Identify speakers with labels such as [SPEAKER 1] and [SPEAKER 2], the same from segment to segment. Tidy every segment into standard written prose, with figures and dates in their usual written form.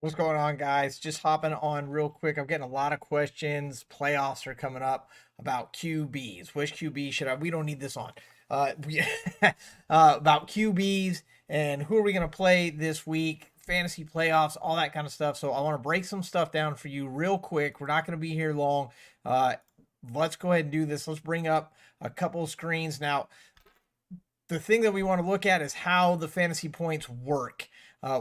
[SPEAKER 1] What's going on, guys? Just hopping on real quick. I'm getting a lot of questions. Playoffs are coming up about QBs. Which QB should I? We don't need this on. We about QBs and who are we going to play this week? Fantasy playoffs, all that kind of stuff. So I want to break some stuff down for you real quick. We're not going to be here long. Uh, let's go ahead and do this. Let's bring up a couple of screens now. The thing that we want to look at is how the fantasy points work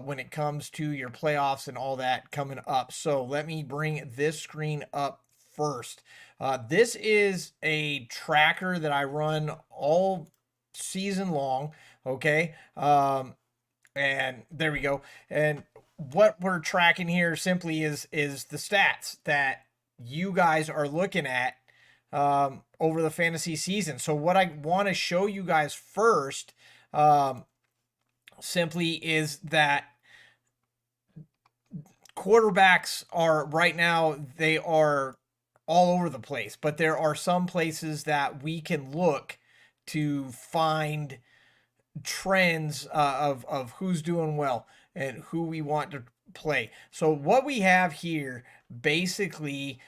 [SPEAKER 1] when it comes to your playoffs and all that coming up. So let me bring this screen up first. This is a tracker that I run all season long. Okay. And there we go. And what we're tracking here simply is the stats that you guys are looking at over the fantasy season. So what I want to show you guys first simply is that quarterbacks are right now, they are all over the place, but there are some places that we can look to find trends of who's doing well and who we want to play. So what we have here basically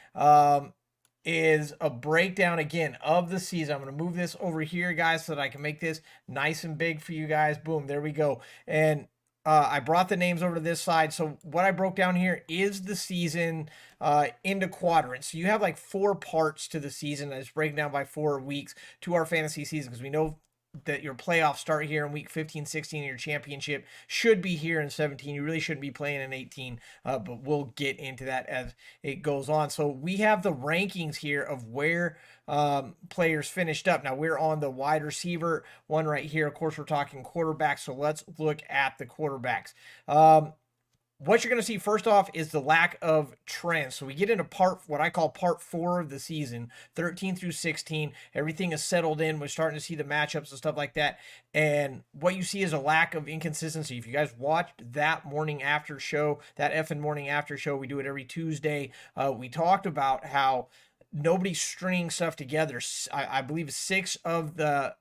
[SPEAKER 1] is a breakdown again of the season. I'm going to move this over here, guys, so that I can make this nice and big for you guys. Boom, there we go. And I brought the names over to this side. So what I broke down here is the season into quadrants. So you have like 4 parts to the season. I just break down by 4 weeks to our fantasy season because we know that your playoffs start here in week 15, 16, and your championship should be here in 17. You really shouldn't be playing in 18, but we'll get into that as it goes on. So we have the rankings here of where players finished up. Now we're on the wide receiver one right here. Of course, we're talking quarterbacks. So let's look at the quarterbacks. What you're going to see first off is the lack of trends. So we get into what I call part 4 of the season, 13 through 16. Everything is settled in. We're starting to see the matchups and stuff like that. And what you see is a lack of inconsistency. If you guys watched that morning after show, that EFIN morning after show, we do it every Tuesday. We talked about how nobody's stringing stuff together. I believe 6 of the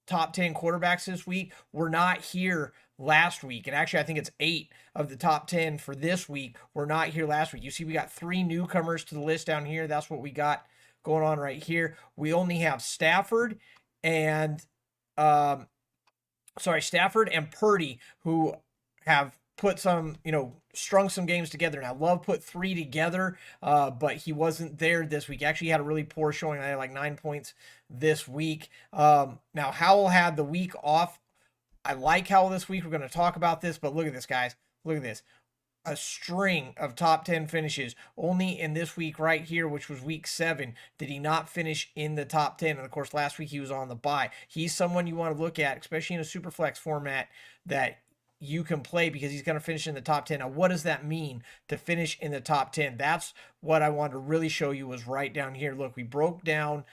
[SPEAKER 1] top 10 quarterbacks this week were not here last week. And actually, I think it's 8 of the top 10 for this week were not here last week. You see, we got 3 newcomers to the list down here. That's what we got going on right here. We only have Stafford and Stafford and Purdy, who have put some, strung some games together. Now, Love put 3 together, but he wasn't there this week. Actually, he had a really poor showing. I had like 9 points this week. Now, Howell had the week off. I like Howell this week. We're going to talk about this, but look at this, guys. Look at this. A string of top 10 finishes. Only in this week right here, which was week 7, did he not finish in the top 10. And of course, last week he was on the bye. He's someone you want to look at, especially in a super flex format, that you can play because he's going to finish in the top 10. Now, what does that mean to finish in the top 10? That's what I wanted to really show you was right down here. Look, we broke down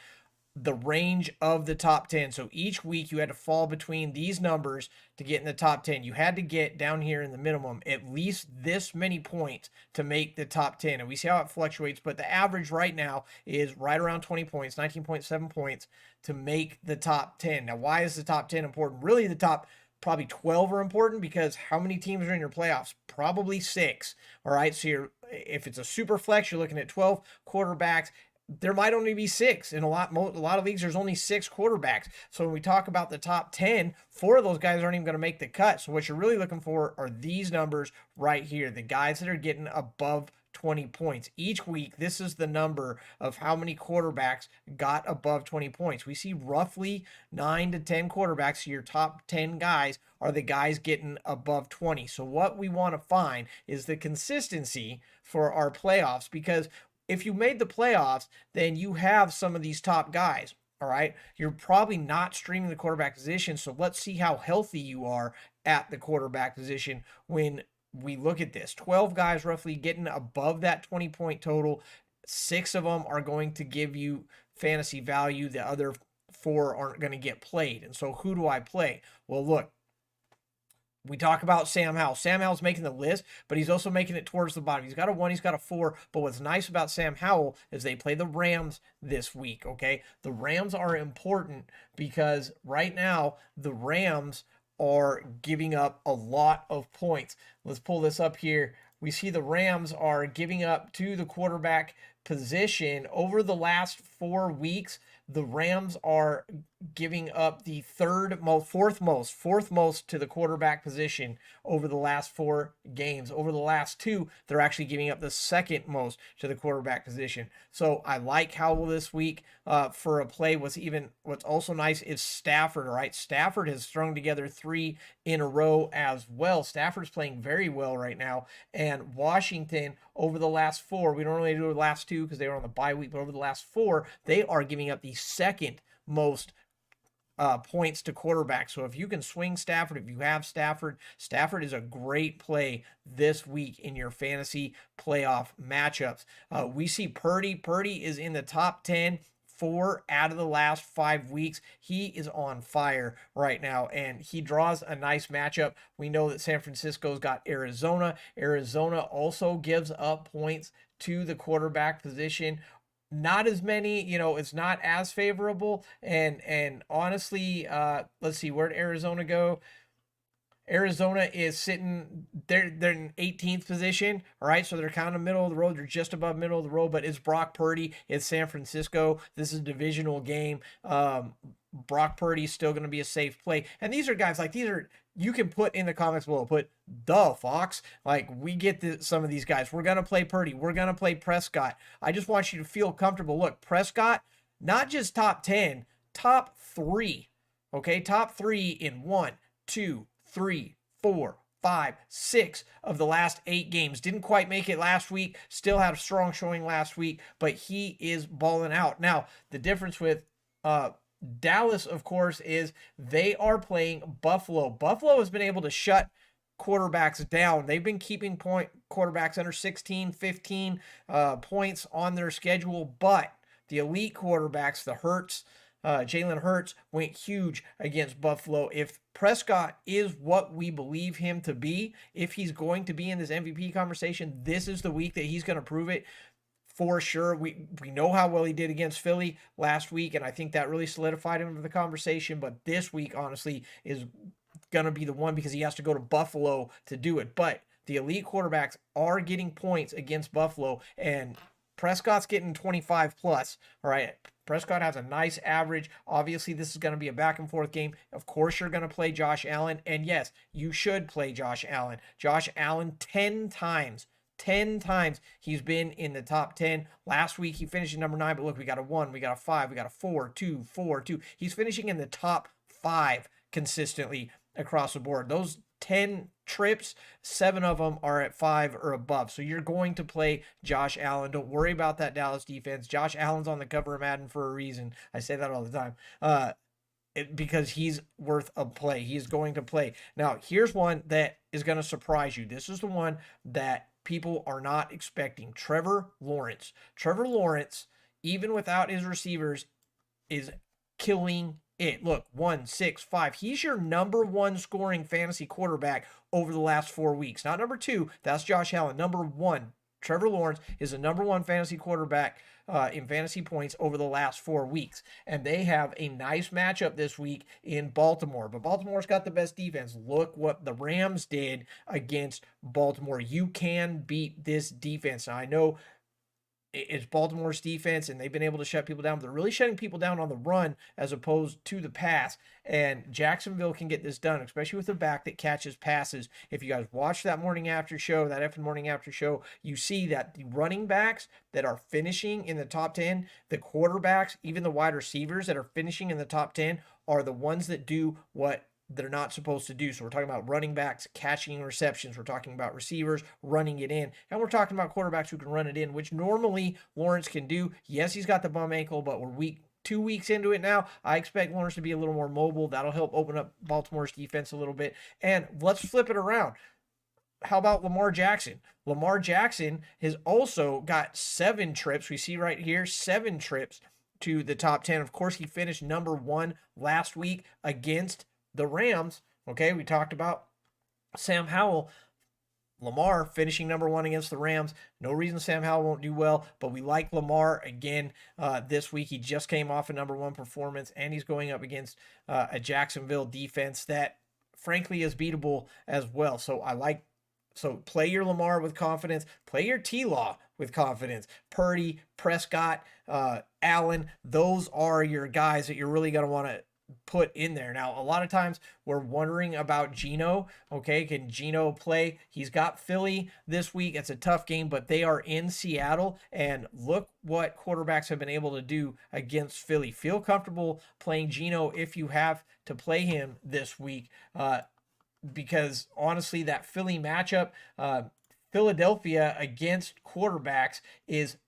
[SPEAKER 1] the range of the top 10. So each week you had to fall between these numbers to get in the top 10. You had to get down here in the minimum at least this many points to make the top 10. And we see how it fluctuates, but the average right now is right around 20 points, 19.7 points to make the top 10. Now, why is the top 10 important? Really, the top probably 12 are important because how many teams are in your playoffs? Probably 6. All right. So if it's a super flex, you're looking at 12 quarterbacks. There might only be 6. In a lot of leagues, there's only 6 quarterbacks. So when we talk about the top 10, 4 of those guys aren't even going to make the cut. So what you're really looking for are these numbers right here, the guys that are getting above 20 points. Each week, this is the number of how many quarterbacks got above 20 points. We see roughly 9 to 10 quarterbacks. So your top 10 guys are the guys getting above 20. So what we want to find is the consistency for our playoffs, because if you made the playoffs, then you have some of these top guys. All right. You're probably not streaming the quarterback position. So let's see how healthy you are at the quarterback position when we look at this. 12 guys roughly getting above that 20-point total. 6 of them are going to give you fantasy value. The other 4 aren't going to get played. And so who do I play? Well, look. We talk about Sam Howell. Sam Howell's making the list, but he's also making it towards the bottom. He's got a 1, he's got a 4. But what's nice about Sam Howell is they play the Rams this week, okay? The Rams are important because right now the Rams are giving up a lot of points. let's pull this up here. We see the Rams are giving up to the quarterback position over the last 4 weeks. The Rams are giving up the fourth most to the quarterback position over the last 4 games. Over the last 2, they're actually giving up the second most to the quarterback position. So I like Howell this week for a play. What's also nice is Stafford. All right, Stafford has strung together 3 in a row as well. Stafford's playing very well right now, and Washington over the last 4. We don't really do the last 2 because they were on the bye week, but over the last 4, they are giving up the second most points to quarterbacks. So if you can swing Stafford, if you have Stafford is a great play this week in your fantasy playoff matchups. We see Purdy is in the top 10 4 out of the last 5 weeks. He is on fire right now, and he draws a nice matchup. We know that San Francisco's got Arizona. Arizona also gives up points to the quarterback position. Not as many, it's not as favorable. And honestly, let's see, where'd Arizona go? Arizona is sitting, they're in 18th position. All right, so they're kind of middle of the road. They're just above middle of the road, but it's Brock Purdy. It's San Francisco. This is a divisional game. Brock Purdy's still going to be a safe play. And these are guys, you can put in the comments below, put the Fox. We get some of these guys. We're going to play Purdy. We're going to play Prescott. I just want you to feel comfortable. Look, Prescott, not just top 10, top 3. Okay, top 3 in 1, 2, 3, 4, 5, 6 of the last 8 games. Didn't quite make it last week. Still had a strong showing last week, but he is balling out. Now, the difference with Dallas, of course, is they are playing Buffalo. Buffalo has been able to shut quarterbacks down. They've been keeping quarterbacks under 16, 15 points on their schedule, but the elite quarterbacks, the Jalen Hurts, went huge against Buffalo. If Prescott is what we believe him to be, if he's going to be in this MVP conversation, this is the week that he's going to prove it. For sure. We know how well he did against Philly last week, and I think that really solidified him for the conversation. But this week, honestly, is going to be the one because he has to go to Buffalo to do it. But the elite quarterbacks are getting points against Buffalo, and Prescott's getting 25 plus. All right. Prescott has a nice average. Obviously, this is going to be a back and forth game. Of course, you're going to play Josh Allen. And yes, you should play Josh Allen. Josh Allen 10 times he's been in the top 10. Last week he finished at number 9, but look, we got a 1, we got a 5, we got a 4, 2, 4, 2. He's finishing in the top 5 consistently across the board. Those 10 trips, 7 of them are at 5 or above. So you're going to play Josh Allen. Don't worry about that Dallas defense. Josh Allen's on the cover of Madden for a reason. I say that all the time. Because he's worth a play. He's going to play. Now, here's one that is going to surprise you. This is the one that people are not expecting. Trevor Lawrence. Trevor Lawrence, even without his receivers, is killing it. Look, 1, 6, 5. He's your number 1 scoring fantasy quarterback over the last 4 weeks. Not number 2. That's Josh Allen. Number 1. Trevor Lawrence is the number 1 fantasy quarterback in fantasy points over the last 4 weeks. And they have a nice matchup this week in Baltimore. But Baltimore's got the best defense. Look what the Rams did against Baltimore. You can beat this defense. Now, I know it's Baltimore's defense, and they've been able to shut people down, but they're really shutting people down on the run as opposed to the pass. And Jacksonville can get this done, especially with a back that catches passes. If you guys watch that morning after show, that EFIN morning after show, you see that the running backs that are finishing in the top 10, the quarterbacks, even the wide receivers that are finishing in the top 10 are the ones that do what they're not supposed to do. So we're talking about running backs catching receptions. We're talking about receivers running it in. And we're talking about quarterbacks who can run it in, which normally Lawrence can do. Yes, he's got the bum ankle, but we're 2 weeks into it now. I expect Lawrence to be a little more mobile. That'll help open up Baltimore's defense a little bit. And let's flip it around. How about Lamar Jackson? Lamar Jackson has also got 7 trips. We see right here, 7 trips to the top 10. Of course, he finished number 1 last week against the Rams. Okay, we talked about Sam Howell. Lamar finishing number 1 against the Rams. No reason Sam Howell won't do well, but we like Lamar again this week. He just came off a number 1 performance, and he's going up against a Jacksonville defense that, frankly, is beatable as well. So I like So play your Lamar with confidence. Play your T-Law with confidence. Purdy, Prescott, Allen, those are your guys that you're really going to want to put in there. Now, a lot of times we're wondering about Geno. Okay, can Geno play? He's got Philly this week. It's a tough game, but they are in Seattle. And look what quarterbacks have been able to do against Philly. Feel comfortable playing Geno if you have to play him this week. Because honestly, that Philly matchup, Philadelphia against quarterbacks is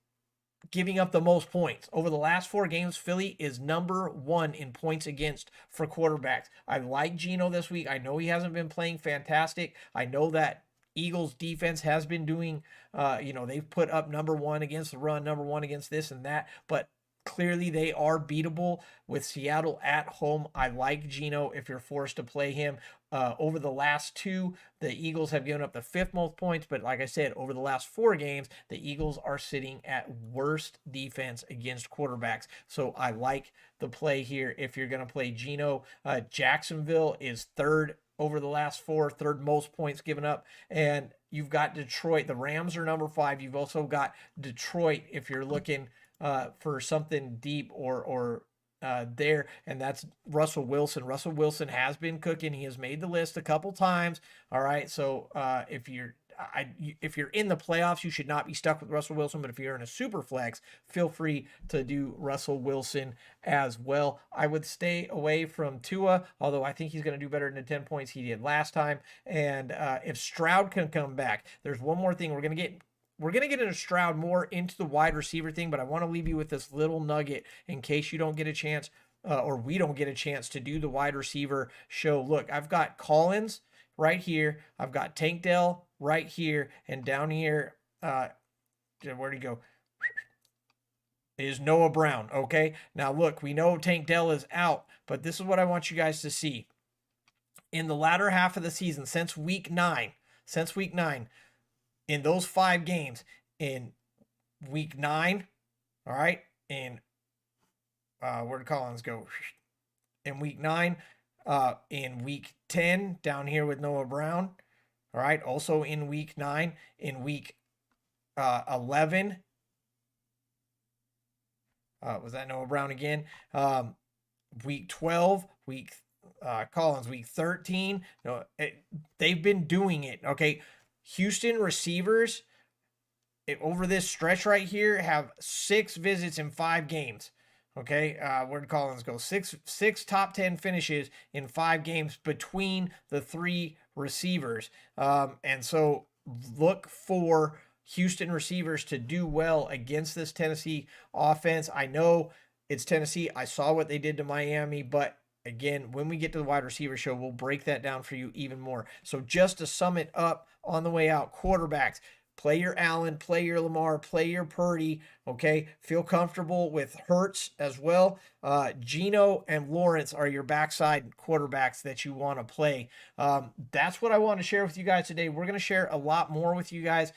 [SPEAKER 1] giving up the most points. Over the last 4 games, Philly is number 1 in points against for quarterbacks. I like Geno this week. I know he hasn't been playing fantastic. I know that Eagles defense has been doing, they've put up number 1 against the run, number 1 against this and that, but clearly they are beatable with Seattle at home. I like Geno if you're forced to play him. Over the last 2, the Eagles have given up the 5th most points, but like I said, over the last 4 games, the Eagles are sitting at worst defense against quarterbacks. So I like the play here if you're going to play Geno. Jacksonville is 3rd over the last 4, 3rd most points given up. And you've got Detroit. The Rams are number 5. You've also got Detroit if you're looking for something deep or there, and that's Russell Wilson. Russell Wilson has been cooking. He has made the list a couple times. All right, so if you're in the playoffs, you should not be stuck with Russell Wilson. But if you're in a super flex, feel free to do Russell Wilson as well. I would stay away from Tua, although I think he's going to do better than the 10 points he did last time. And if Stroud can come back, there's one more thing we're going to get into Stroud more into the wide receiver thing, but I want to leave you with this little nugget in case you don't get a chance or we don't get a chance to do the wide receiver show. Look, I've got Collins right here. I've got Tank Dell right here. And down here, where'd he go? Is Noah Brown, okay? Now, look, we know Tank Dell is out, but this is what I want you guys to see. In the latter half of the season, since week 9, in those 5 games, in week 9, all right, in where did Collins go? In week 9, in week 10, down here with Noah Brown, all right, also in week 9, in week 11, was that Noah Brown again? Week 12, Collins, week 13, no, they've been doing it, okay? Houston receivers over this stretch right here have 6 visits in 5 games. Okay, where'd Collins go? Six top 10 finishes in 5 games between the 3 receivers. And so look for Houston receivers to do well against this Tennessee offense. I know it's Tennessee. I saw what they did to Miami, but again, when we get to the wide receiver show, we'll break that down for you even more. So just to sum it up on the way out, quarterbacks, play your Allen, play your Lamar, play your Purdy, okay? Feel comfortable with Hurts as well. Geno and Lawrence are your backside quarterbacks that you want to play. That's what I want to share with you guys today. We're going to share a lot more with you guys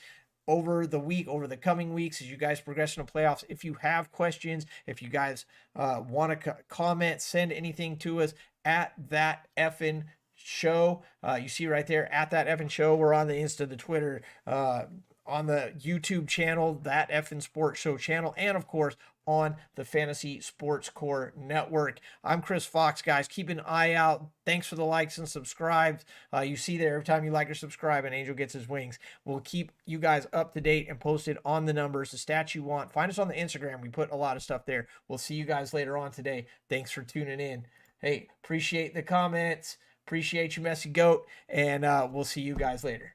[SPEAKER 1] over the coming weeks as you guys progress in the playoffs. If you have questions, if you guys want to comment, send anything to us at That EFIN Show. You see right there, at That EFIN Show. We're on the Insta, the Twitter, on the YouTube channel, That EFIN Sports Show channel, and of course on the Fantasy Sports Core Network. I'm Chris Fox, guys. Keep an eye out. Thanks for the likes and subscribes. You see there, every time you like or subscribe, an angel gets his wings. We'll keep you guys up to date and posted on the numbers, the stats you want. Find us on the Instagram. We put a lot of stuff there. We'll see you guys later on today. Thanks for tuning in. Hey, appreciate the comments. Appreciate you, Messy Goat. And we'll see you guys later.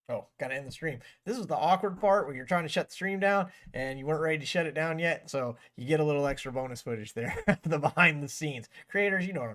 [SPEAKER 1] Oh, got to end the stream. This is the awkward part where you're trying to shut the stream down and you weren't ready to shut it down yet. So you get a little extra bonus footage there, the behind the scenes. Creators, you know what I'm talking about.